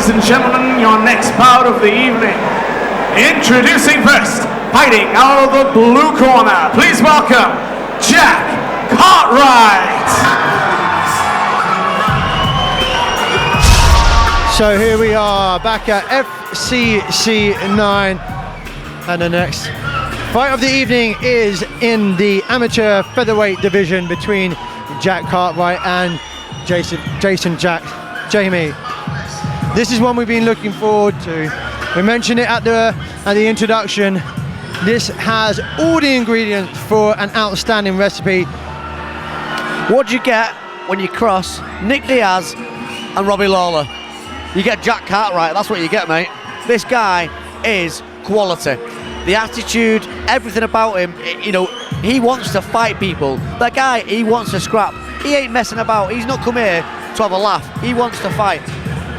ladies and gentlemen, your next bout of the evening. Introducing first, fighting out of the blue corner, please welcome Jacques Cartwright. So here we are back at FCC 9, and the next fight of the evening is in the amateur featherweight division between Jacques Cartwright and Jason Jamie. This is one we've been looking forward to. We mentioned it at the introduction. This has all the ingredients for an outstanding recipe. What do you get when you cross Nick Diaz and Robbie Lawler? You get Jacques Cartwright. That's what you get, mate. This guy is quality. The attitude, everything about him, you know, he wants to fight people. That guy, he wants to scrap. He ain't messing about. He's not come here to have a laugh. He wants to fight.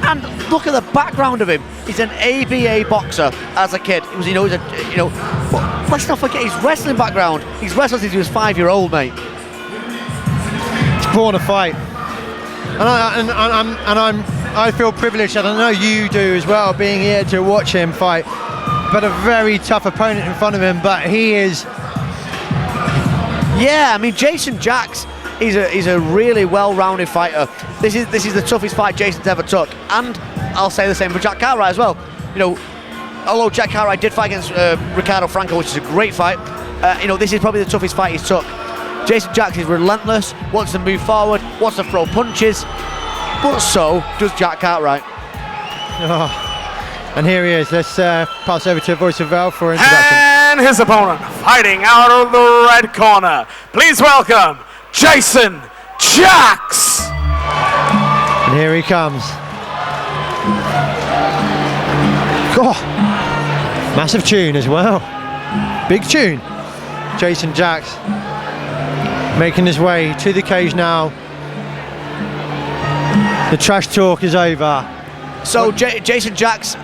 And look at the background of him. He's an ABA boxer as a kid. He was, but let's not forget his wrestling background. He's wrestled since he was 5-year-old, mate. He's born to fight. I feel privileged, and I know you do as well, being here to watch him fight. But a very tough opponent in front of him, but he is... Yeah, I mean, Jason Jacques, he's a really well-rounded fighter. This is the toughest fight Jason's ever took, and I'll say the same for Jacques Cartwright as well. You know, although Jacques Cartwright did fight against Ricardo Franco, which is a great fight, this is probably the toughest fight he's took. Jason Jacques is relentless, wants to move forward, wants to throw punches, but so does Jacques Cartwright. Oh. And here he is. Let's pass over to Voice of Val for introduction. And his opponent, fighting out of the red corner, please welcome Jason Jacques. And here he comes. Oh, massive tune as well. Big tune. Jason Jacques making his way to the cage now. The trash talk is over. So Jason Jacques,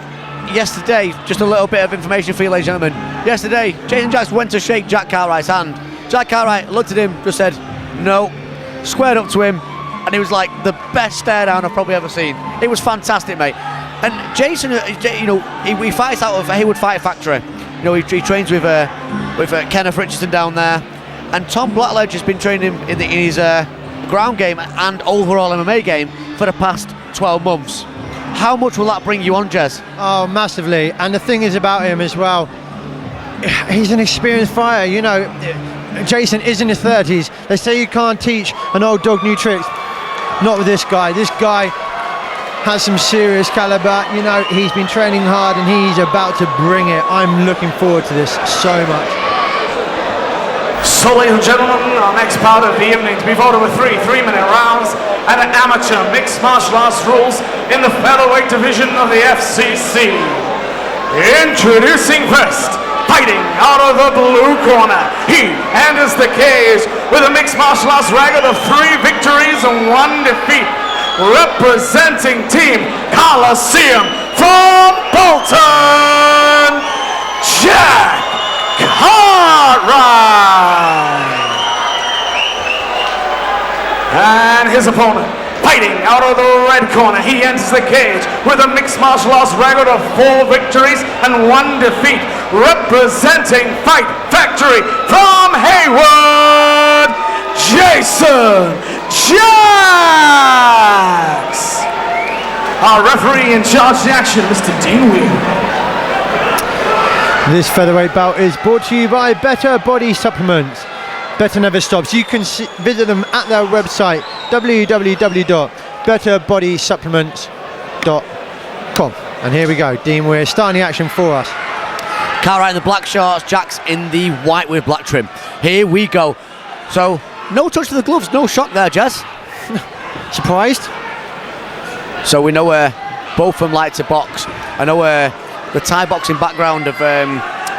yesterday, just a little bit of information for you, ladies and gentlemen. Yesterday, Jason Jacques went to shake Jacques Cartwright's hand. Jacques Cartwright looked at him, just said, no, squared up to him, and it was like the best stare down I've probably ever seen. It was fantastic, mate. And Jason, he fights out of Hayward Fight Factory. You know, he trains with Kenneth Richardson down there, and Tom Blackledge has been training in his ground game and overall MMA game for the past 12 months. How much will that bring you on, Jez? Oh, massively. And the thing is about him as well, he's an experienced fighter. You know, Jason is in his 30s. They say you can't teach an old dog new tricks. Not with this guy. This guy has some serious caliber. You know, he's been training hard and he's about to bring it. I'm looking forward to this so much. So, ladies and gentlemen, our next bout of the evening to be voted with three-minute rounds and amateur mixed martial arts rules in the featherweight division of the FCC. Introducing first, fighting out of the blue corner, he enters the cage with a mixed martial arts record of 3 victories and 1 defeat, representing Team Colosseum from Bolton, Jacques Cartwright. And his opponent, fighting out of the red corner, he enters the cage with a mixed martial arts record of 4 victories and 1 defeat, representing Fight Factory from Hayward, Jason Jacques. Our referee in charge of the action, Mr. Dean Wheel. This featherweight bout is brought to you by Better Body Supplements. Better never stops. You can visit them at their website, www.betterbodysupplements.com. And here we go, Dean, we're starting the action for us. Cartwright in the black shorts, Jacques in the white with black trim. Here we go. So, no touch to the gloves, no shock there, Jez. Surprised? So we know both of them like to box. I know the Thai boxing background of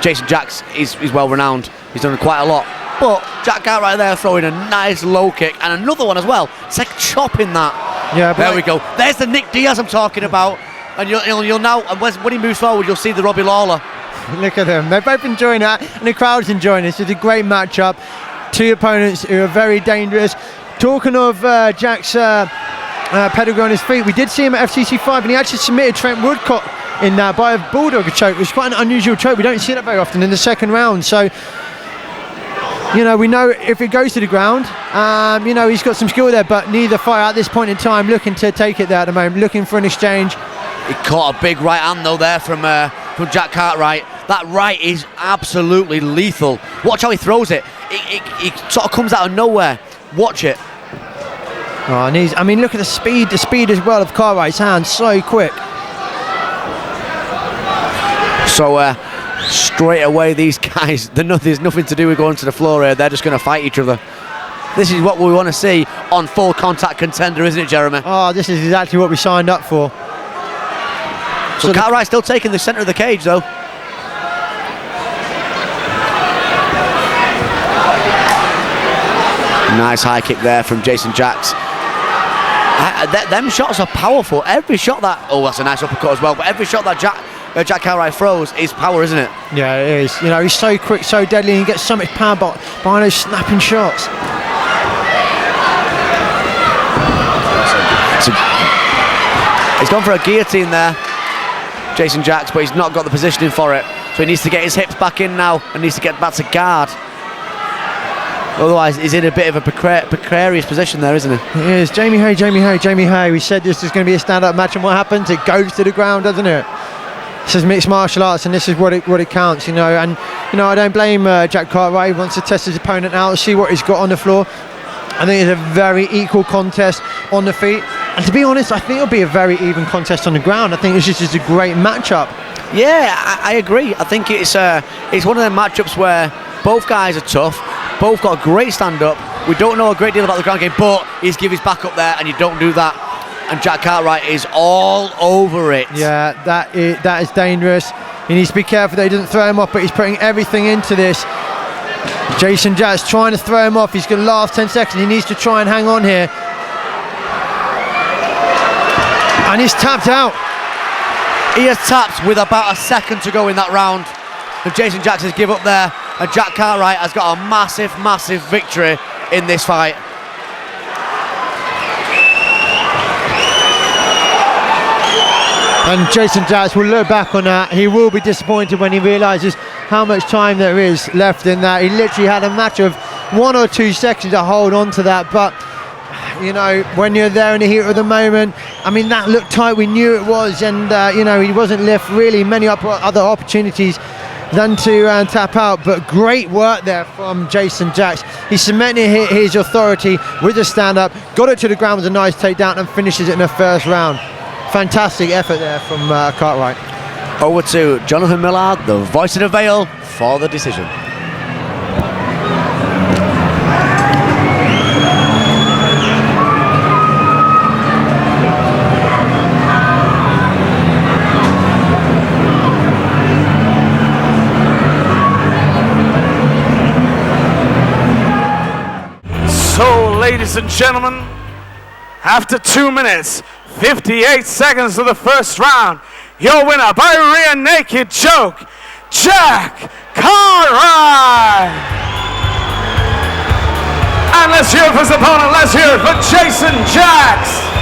Jason Jacques is well renowned. He's done quite a lot. But Jacques Cartwright there throwing a nice low kick and another one as well. It's like chopping that. Yeah, there we go. There's the Nick Diaz I'm talking about. And you'll now, when he moves forward, you'll see the Robbie Lawler. Look at them. They're both enjoying that, and the crowd's enjoying this. It's a great matchup. Two opponents who are very dangerous. Talking of Jacques pedigree on his feet. We did see him at FCC 5, and he actually submitted Trent Woodcock in that by a bulldog choke. It was quite an unusual choke. We don't see that very often in the second round. So, you know, we know if it goes to the ground, you know, he's got some skill there, but neither fighter at this point in time looking to take it there at the moment, looking for an exchange. He caught a big right hand though there from Jack Cartwright. That right is absolutely lethal. Watch how he throws it. It sort of comes out of nowhere. Watch it. Oh, and I mean, look at the speed as well of Cartwright's hand, so quick. So straight away, these guys, there's nothing to do with going to the floor here. They're just going to fight each other. This is what we want to see on Full Contact Contender, isn't it, Jeremy? Oh, this is exactly what we signed up for. So Cartwright still taking the centre of the cage, though. Nice high kick there from Jason Jacques. Them shots are powerful. Every shot that... Oh, that's a nice uppercut as well. But every shot that Jack Cartwright throws is power, isn't it? Yeah, it is. You know, he's so quick, so deadly, and he gets so much power behind those snapping shots. So, he's gone for a guillotine there, Jason Jacques, but he's not got the positioning for it. So he needs to get his hips back in now and needs to get back to guard. Otherwise, he's in a bit of a precarious position there, isn't he? It is. Jamie Hay. We said this is going to be a stand-up match, and what happens? It goes to the ground, doesn't it? This is mixed martial arts, and this is what it counts, you know. And you know, I don't blame Jack Cartwright. He wants to test his opponent out, see what he's got on the floor. I think it's a very equal contest on the feet, and to be honest, I think it'll be a very even contest on the ground. I think it's just a great matchup. Yeah, I agree. I think it's one of them matchups where both guys are tough. Both got a great stand-up. We don't know a great deal about the ground game, but he's give his back up there, and you don't do that. And Jack Cartwright is all over it. Yeah, that is dangerous. He needs to be careful that he doesn't throw him off, but he's putting everything into this. Jason Jacques trying to throw him off. He's going to last 10 seconds. He needs to try and hang on here. And he's tapped out. He has tapped with about a second to go in that round. And Jason Jacques has give up there. And Jack Cartwright has got a massive, massive victory in this fight. And Jason Jacques will look back on that. He will be disappointed when he realises how much time there is left in that. He literally had a match of 1 or 2 seconds to hold on to that. But, you know, when you're there in the heat of the moment, I mean, that looked tight. We knew it was. And, you know, he wasn't left really many other opportunities than to tap out. But great work there from Jason Jacques. He cemented his authority with a stand-up, got it to the ground with a nice takedown, and finishes it in the first round. Fantastic effort there from Cartwright. Over to Jonathan Millard, the voice of the Vale, for the decision. So, ladies and gentlemen, after 2 minutes, 58 seconds of the first round, your winner by rear naked choke, Jack Cartwright. And let's hear it for his opponent. Let's hear it for Jason Jacques.